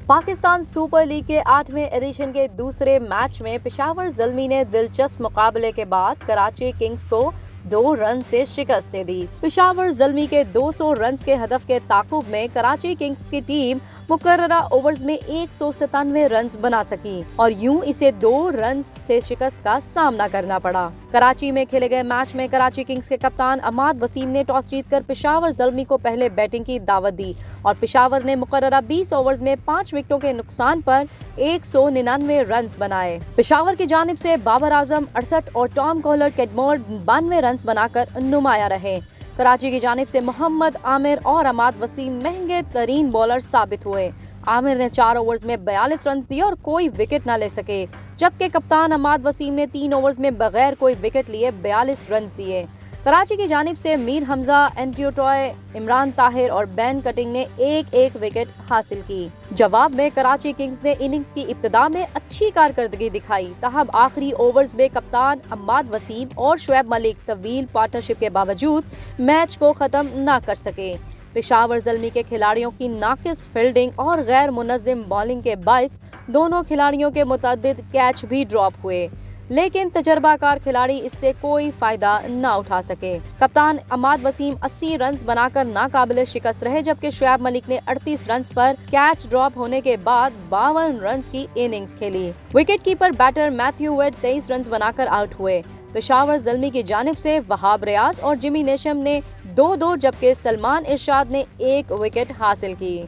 Pakistan super league के 8वें addition के दूसरे मैच में पेशावर ज़ल्मी ने दिलचस्प मुकाबले के बाद कराची किंग्स को 2 रन से शिकस्त दे दी। पेशावर ज़ल्मी के 200 रन के हदफ के ताकुब में कराची किंग्स की टीम मुकर्ररा ओवर्स में 197 रन बना सकी और यूं इसे 2 रन से शिकस्त का सामना करना पड़ा। कराची में खेले गए मैच में कराची किंग्स के कप्तान अमाद वसीम ने टॉस जीतकर पेशावर ज़ल्मी को पहले बैटिंग की दावत दी और पेशावर ने मुकर्ररा 20 ओवर्स में 5 विकेटों के नुकसान पर 199 रन बनाए। पेशावर की जानिब से बाबर आजम 68 और टॉम कोहलर कैडमोर 92 रन बनाकर नुमाया रहे। कराची की जानिब से मोहम्मद आमिर और अमाद वसीम महंगे तरीन बॉलर साबित हुए। आमिर ने 4 ओवर्स में 42 रन दिए और कोई विकेट न ले सके, जबकि कप्तान अमाद वसीम ने 3 ओवर्स में बगैर कोई विकेट लिए 42 रन दिए। कराची की जानिब से मीर हमजा, एंड्रयू टॉय, इमरान ताहिर और बैन कटिंग ने एक विकेट हासिल की। जवाब में कराची किंग्स ने इनिंग्स की इब्तिदा में अच्छी कारकर्दगी दिखाई, ताहम आखिरी ओवर्स में कप्तान अम्माद वसीम और शुएब मलिक तवील पार्टनरशिप के बावजूद मैच को खत्म न कर सके। पेशावर ज़ल्मी के खिलाड़ियों की नाकिस फील्डिंग और गैर मुनज़्ज़म बॉलिंग के बाइस दोनों खिलाड़ियों के मुतअद्दिद कैच भी ड्रॉप हुए, लेकिन तजर्बाकार खिलाड़ी इससे कोई फायदा न उठा सके। कप्तान अमाद वसीम 80 रन बनाकर नाकाबिले शिकस्त रहे, जबकि शुएब मलिक ने 38 रन पर कैच ड्रॉप होने के बाद 52 रन की इनिंग्स खेली। Wicket keeper batter Matthew Wade 23 run बनाकर आउट हुए। पेशावर ज़ल्मी की जानिब से वहाब रियाज और जिमी नेशम ने 2-2 जबकि सलमान इरशाद ने 1 विकेट हासिल की।